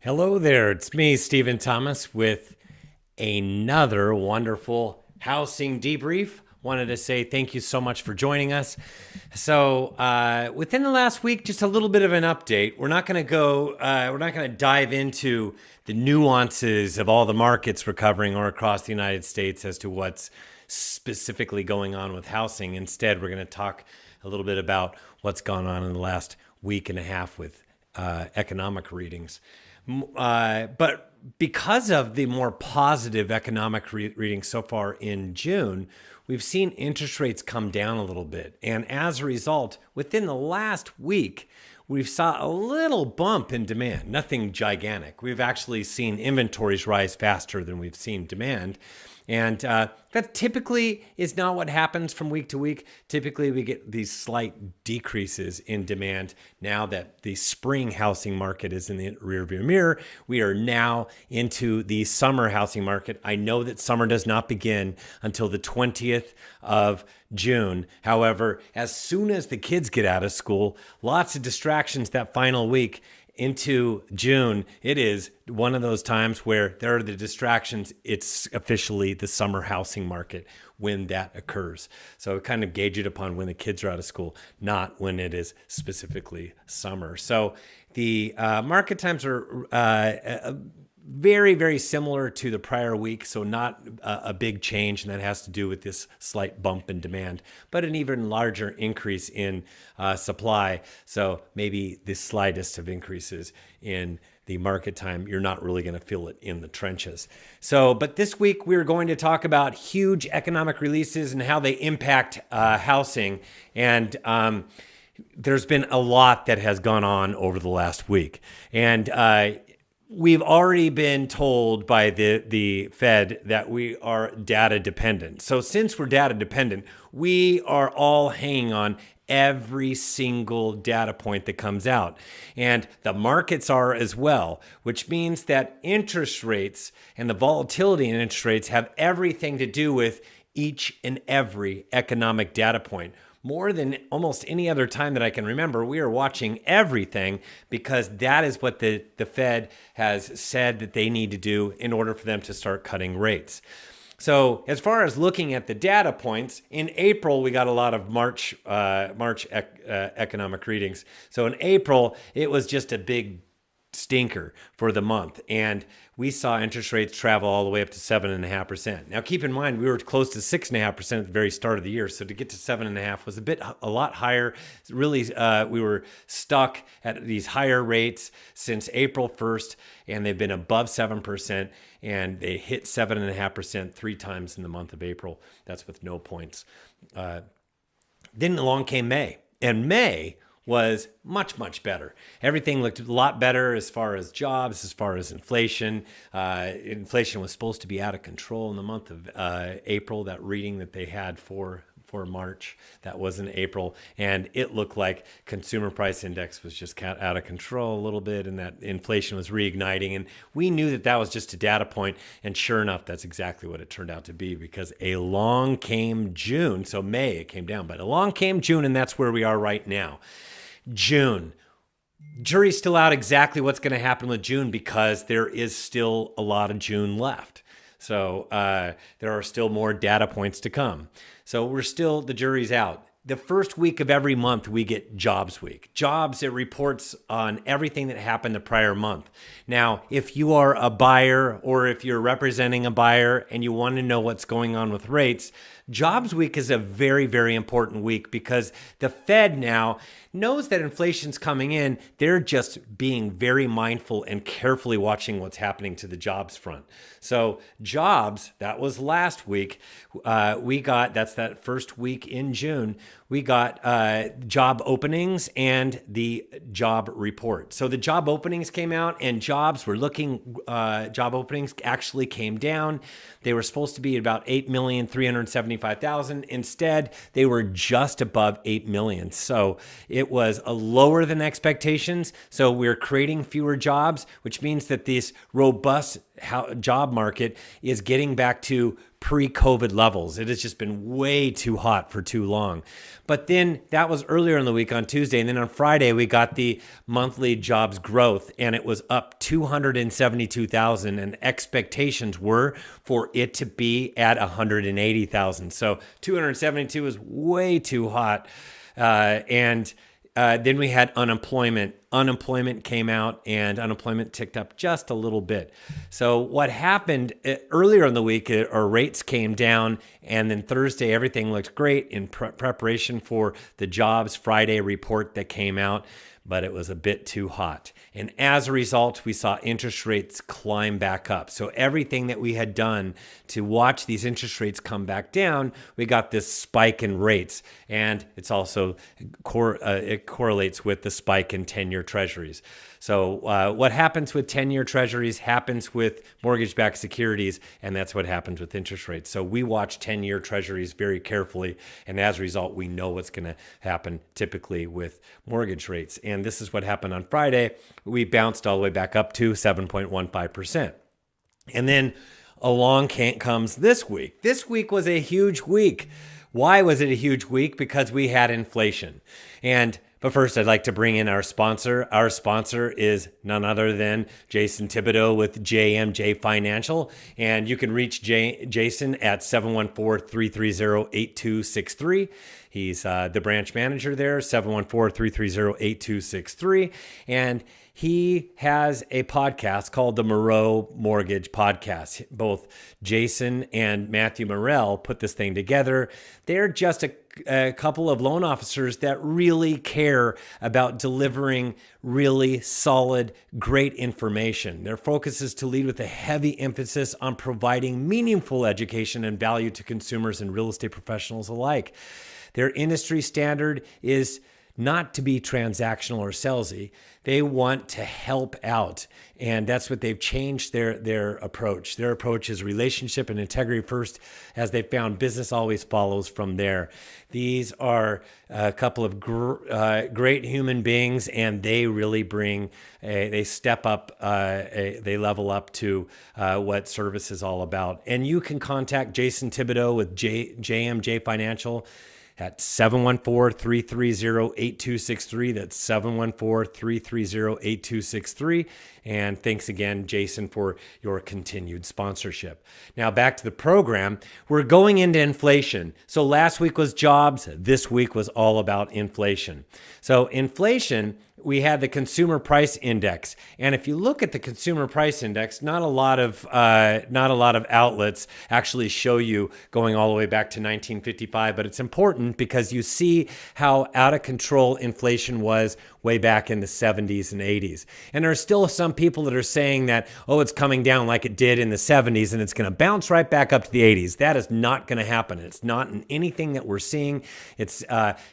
Hello there, it's me, Stephen Thomas, with another wonderful housing debrief. Wanted to say thank you so much for joining us. So, within the last week, just a little bit of an update. We're not going to dive into the nuances of all the markets recovering or across the United States as to what's specifically going on with housing. Instead, we're going to talk a little bit about what's gone on in the last week and a half with economic readings. But because of the more positive economic readings so far in June, we've seen interest rates come down a little bit. And as a result, within the last week, we've saw a little bump in demand, nothing gigantic. We've actually seen inventories rise faster than we've seen demand. And that typically is not what happens from week to week. Typically, we get these slight decreases in demand now that the spring housing market is in the rearview mirror. We are now into the summer housing market. I know that summer does not begin until the 20th of June. However, as soon as the kids get out of school, lots of distractions that final week into June. It is one of those times where there are the distractions. It's officially the summer housing market when that occurs. So kind of gauge it upon when the kids are out of school, not when it is specifically summer. So the market times are very, very similar to the prior week. So not a big change, and that has to do with this slight bump in demand, but an even larger increase in supply. So maybe the slightest of increases in the market time, you're not really going to feel it in the trenches. So, but this week we're going to talk about huge economic releases and how they impact housing. And there's been a lot that has gone on over the last week. And we've already been told by the Fed that we are data dependent. So since we're data dependent, we are all hanging on every single data point that comes out. And the markets are as well, which means that interest rates and the volatility in interest rates have everything to do with each and every economic data point. More than almost any other time that I can remember, we are watching everything because that is what the Fed has said that they need to do in order for them to start cutting rates. So as far as looking at the data points, in April, we got a lot of March economic readings. So in April, it was just a big stinker for the month. And we saw interest rates travel all the way up to 7.5%. Now, keep in mind, we were close to 6.5% at the very start of the year. So to get to 7.5 was a lot higher. Really, we were stuck at these higher rates since April 1st, and they've been above 7%, and they hit 7.5% 3 times in the month of April. That's with no points. Then along came May, and May was much, much better. Everything looked a lot better as far as jobs, as far as inflation. Inflation was supposed to be out of control in the month of April, that reading that they had for March, that was in April. And it looked like consumer price index was just out of control a little bit, and that inflation was reigniting. And we knew that that was just a data point. And sure enough, that's exactly what it turned out to be, because along came June. So May, it came down, but along came June, and that's where we are right now. June. Jury's still out exactly what's going to happen with June, because there is still a lot of June left. So there are still more data points to come. So the jury's out. The first week of every month, we get Jobs Week. Jobs, it reports on everything that happened the prior month. Now, if you are a buyer or if you're representing a buyer and you want to know what's going on with rates, Jobs Week is a very, very important week, because the Fed now knows that inflation's coming in. They're just being very mindful and carefully watching what's happening to the jobs front. So jobs, that was last week. That's that first week in June. We got job openings and the job report. So the job openings came out, and job openings actually came down. They were supposed to be about 8,375,000. Instead, they were just above 8 million. So it was a lower than expectations. So we're creating fewer jobs, which means that this robust job market is getting back to pre-COVID levels. It has just been way too hot for too long. But then that was earlier in the week on Tuesday. And then on Friday, we got the monthly jobs growth, and it was up 272,000. And expectations were for it to be at 180,000. So 272 is way too hot. Then we had unemployment. Unemployment came out, and unemployment ticked up just a little bit. So what happened earlier in the week, our rates came down, and then Thursday, everything looked great in preparation for the jobs Friday report that came out, but it was a bit too hot. And as a result, we saw interest rates climb back up. So everything that we had done to watch these interest rates come back down, we got this spike in rates. And it's also, it correlates with the spike in 10-year treasuries. So what happens with 10-year treasuries happens with mortgage-backed securities, and that's what happens with interest rates. So we watch 10-year treasuries very carefully, and as a result, we know what's going to happen typically with mortgage rates. And this is what happened on Friday. We bounced all the way back up to 7.15%. And then along comes this week. This week was a huge week. Why was it a huge week? Because we had inflation. But first, I'd like to bring in our sponsor. Our sponsor is none other than Jason Thibodeau with JMJ Financial. And you can reach Jason at 714-330-8263. He's the branch manager there, 714-330-8263. And he has a podcast called the Moreau Mortgage Podcast. Both Jason and Matthew Morrell put this thing together. They're just a couple of loan officers that really care about delivering really solid, great information. Their focus is to lead with a heavy emphasis on providing meaningful education and value to consumers and real estate professionals alike. Their industry standard is not to be transactional or salesy. They want to help out. And that's what they've changed their approach. Their approach is relationship and integrity first. As they found, business always follows from there. These are a couple of great human beings, and they really they step up, they level up to what service is all about. And you can contact Jason Thibodeau with JMJ Financial at 714-330-8263. That's 714-330-8263. And thanks again, Jason, for your continued sponsorship. Now back to the program. We're going into inflation. So last week was jobs. This week was all about inflation. So inflation, we had the consumer price index. And if you look at the consumer price index, not a lot of outlets actually show you going all the way back to 1955, but it's important because you see how out of control inflation was way back in the 70s and 80s. And there are still some people that are saying that, oh, it's coming down like it did in the 70s and it's going to bounce right back up to the 80s. That is not going to happen. It's not in anything that we're seeing. It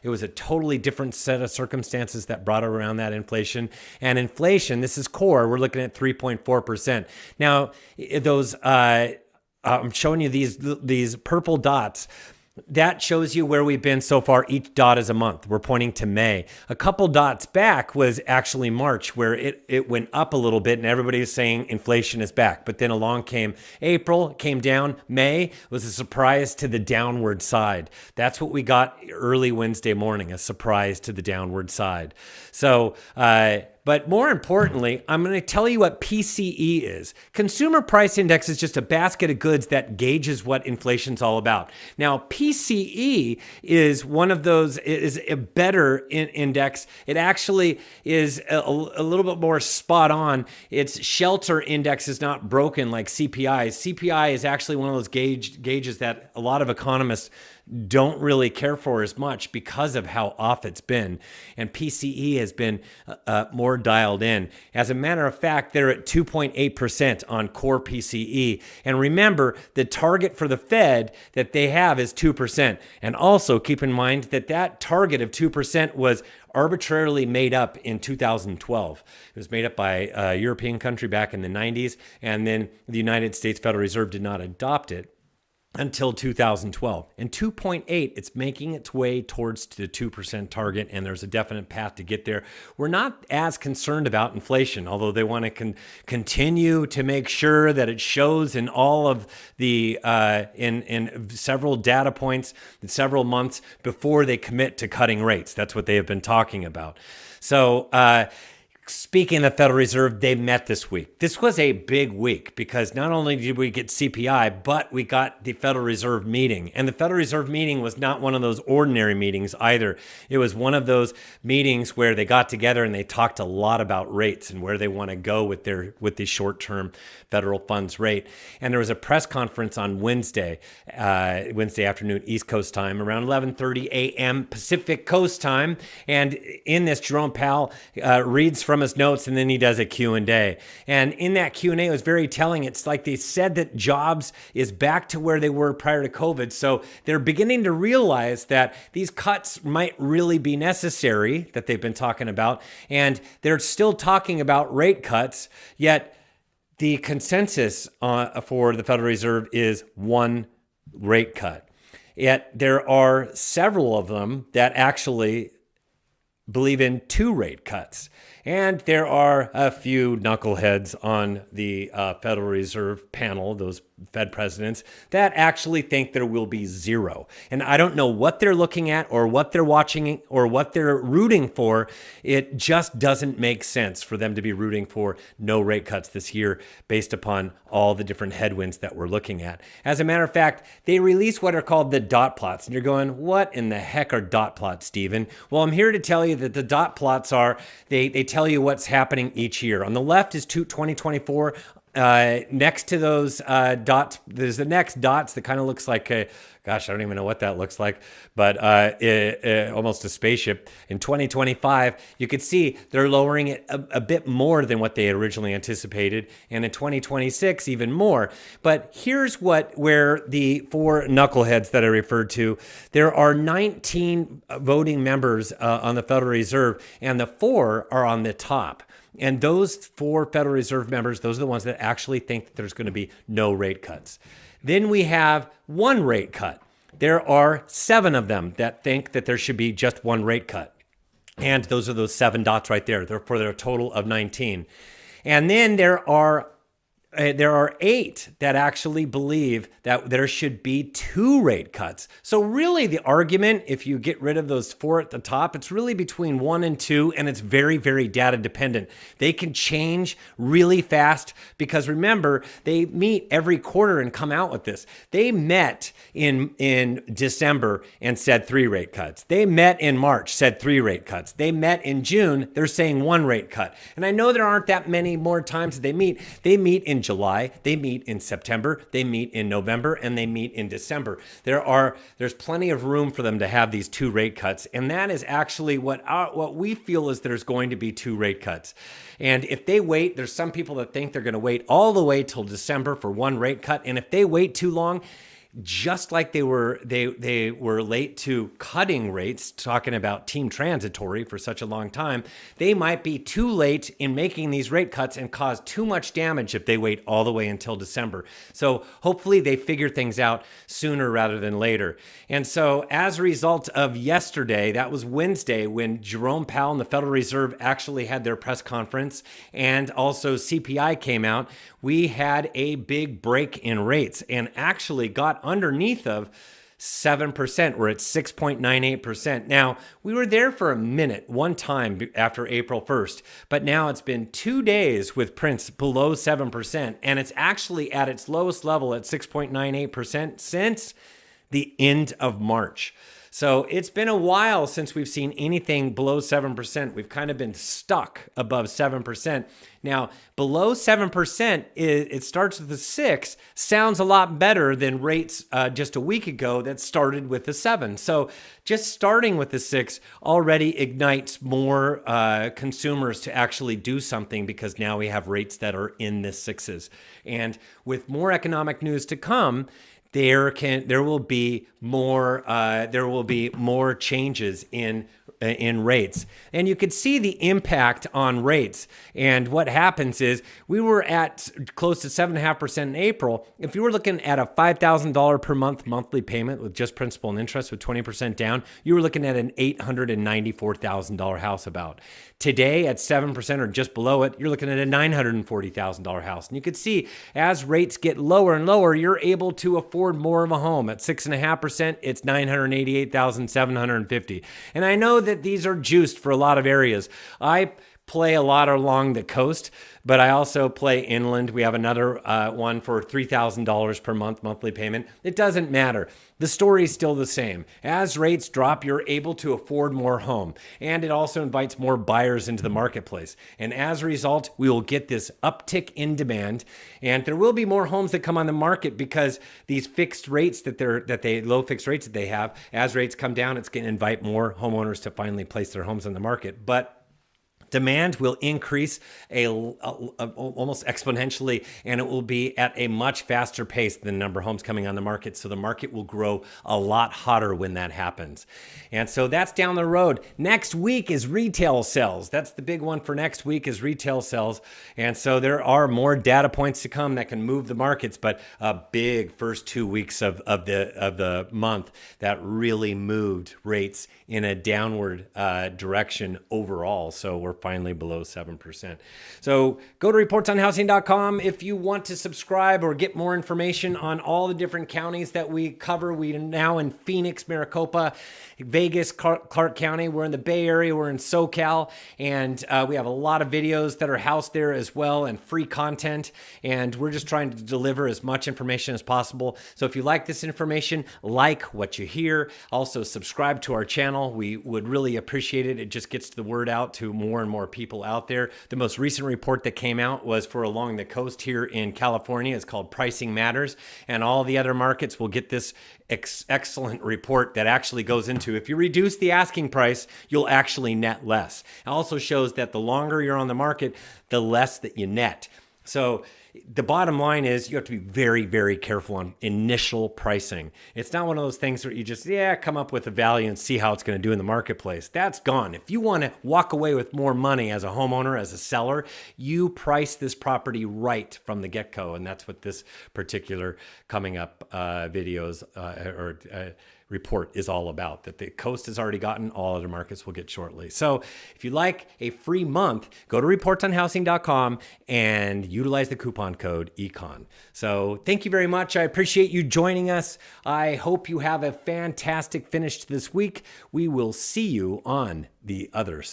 was a totally different set of circumstances that brought around that inflation. And inflation, this is core, we're looking at 3.4%. Now, I'm showing you these purple dots. That shows you where we've been so far. Each dot is a month. We're pointing to May. A couple dots back was actually March, where it went up a little bit and everybody was saying inflation is back. But then along came April, came down. May was a surprise to the downward side. That's what we got early Wednesday morning, a surprise to the downward side. So, but more importantly, I'm going to tell you what PCE is. Consumer Price Index is just a basket of goods that gauges what inflation's all about. Now, PCE is one of those, is a better index. It actually is a little bit more spot on. Its shelter index is not broken like CPI. CPI is actually one of those gauges that a lot of economists don't really care for as much because of how off it's been. And PCE has been more dialed in. As a matter of fact, they're at 2.8% on core PCE. And remember, the target for the Fed that they have is 2%. And also keep in mind that target of 2% was arbitrarily made up in 2012. It was made up by a European country back in the 90s, and then the United States Federal Reserve did not adopt it until 2012. And 2.8, it's making its way towards the 2% target, and there's a definite path to get there. We're not as concerned about inflation, although they want to continue to make sure that it shows in all of the, in several data points, in several months before they commit to cutting rates. That's what they have been talking about. So, speaking of the Federal Reserve, they met this week. This was a big week because not only did we get CPI, but we got the Federal Reserve meeting. And the Federal Reserve meeting was not one of those ordinary meetings either. It was one of those meetings where they got together and they talked a lot about rates and where they want to go with the short-term federal funds rate. And there was a press conference on Wednesday afternoon, East Coast time, around 11:30 a.m. Pacific Coast time. And in this, Jerome Powell reads from his notes, and then he does a Q&A. And in that Q&A, it was very telling. It's like they said that jobs is back to where they were prior to COVID. So they're beginning to realize that these cuts might really be necessary that they've been talking about. And they're still talking about rate cuts, yet the consensus for the Federal Reserve is one rate cut. Yet there are several of them that actually believe in 2 rate cuts. And there are a few knuckleheads on the Federal Reserve panel, those Fed presidents, that actually think there will be 0. And I don't know what they're looking at or what they're watching or what they're rooting for. It just doesn't make sense for them to be rooting for no rate cuts this year based upon all the different headwinds that we're looking at. As a matter of fact, they release what are called the dot plots. And you're going, what in the heck are dot plots, Stephen? Well, I'm here to tell you that the dot plots are, they tell you what's happening each year. On the left is 2024. Next to those dots, there's the next dots that kind of looks like a, gosh, I don't even know what that looks like, but almost a spaceship. In 2025, you could see they're lowering it a bit more than what they originally anticipated, and in 2026, even more. But here's where the 4 knuckleheads that I referred to, there are 19 voting members on the Federal Reserve, and the 4 are on the top. And those 4 Federal Reserve members, those are the ones that actually think that there's going to be no rate cuts. Then we have 1 rate cut. There are 7 of them that think that there should be just 1 rate cut. And those are those 7 dots right there. They're for their total of 19. And then there are 8 that actually believe that there should be 2 rate cuts. So really the argument, if you get rid of those 4 at the top, it's really between 1 and 2, and it's very, very data dependent. They can change really fast because remember, they meet every quarter and come out with this. They met in December and said 3 rate cuts. They met in March, said 3 rate cuts. They met in June, they're saying 1 rate cut. And I know there aren't that many more times that they meet. They meet in July, they meet in September, they meet in November, and they meet in December. There's plenty of room for them to have these 2 rate cuts, and that is actually what we feel is there's going to be 2 rate cuts. And if they wait, there's some people that think they're going to wait all the way till December for 1 rate cut, and if they wait too long, just like they were late to cutting rates, talking about team transitory for such a long time, they might be too late in making these rate cuts and cause too much damage if they wait all the way until December. So hopefully they figure things out sooner rather than later. And so as a result of yesterday, that was Wednesday when Jerome Powell and the Federal Reserve actually had their press conference, and also CPI came out, we had a big break in rates and actually got underneath of 7%. We're at 6.98%. Now, we were there for a minute, one time after April 1st, but now it's been 2 days with prints below 7%, and it's actually at its lowest level at 6.98% since the end of March. So it's been a while since we've seen anything below 7%. We've kind of been stuck above 7%. Now, below 7%, it starts with a 6, sounds a lot better than rates just a week ago that started with a 7. So just starting with the 6 already ignites more consumers to actually do something because now we have rates that are in the 6s. And with more economic news to come, there will be more changes in in rates. And you could see the impact on rates. And what happens is we were at close to 7.5% in April. If you were looking at a $5,000 per month monthly payment with just principal and interest with 20% down, you were looking at an $894,000 house about. Today at 7% or just below it, you're looking at a $940,000 house. And you could see as rates get lower and lower, you're able to afford more of a home. At 6.5%, it's $988,750. And I know that these are juiced for a lot of areas. I play a lot along the coast, but I also play inland. We have another one for $3,000 per month monthly payment. It doesn't matter. The story is still the same. As rates drop, you're able to afford more home, and it also invites more buyers into the marketplace. And as a result, we will get this uptick in demand, and there will be more homes that come on the market because these fixed rates low fixed rates that they have, as rates come down, it's going to invite more homeowners to finally place their homes on the market. But demand will increase almost exponentially, and it will be at a much faster pace than the number of homes coming on the market. So the market will grow a lot hotter when that happens. And so that's down the road. Next week is retail sales. That's the big one for next week is retail sales. And so there are more data points to come that can move the markets, but a big first 2 weeks of the month that really moved rates in a downward direction overall. So we're finally below 7%. So go to reportsonhousing.com if you want to subscribe or get more information on all the different counties that we cover. We are now in Phoenix, Maricopa, Vegas, Clark County. We're in the Bay Area. We're in SoCal. And we have a lot of videos that are housed there as well and free content. And we're just trying to deliver as much information as possible. So if you like this information, like what you hear. Also subscribe to our channel. We would really appreciate it. It just gets the word out to more and more people out there. The most recent report that came out was for along the coast here in California. It's called Pricing Matters, and all the other markets will get this excellent report that actually goes into if you reduce the asking price, you'll actually net less. It also shows that the longer you're on the market, the less that you net. So the bottom line is you have to be very, very careful on initial pricing. It's not one of those things where you just, come up with a value and see how it's going to do in the marketplace. That's gone. If you want to walk away with more money as a homeowner, as a seller, you price this property right from the get-go. And that's what this particular coming up report is all about, that the coast has already gotten, all other markets will get shortly. So if you like a free month, go to reportsonhousing.com and utilize the coupon code ECON. So thank you very much. I appreciate you joining us. I hope you have a fantastic finish to this week. We will see you on the other side.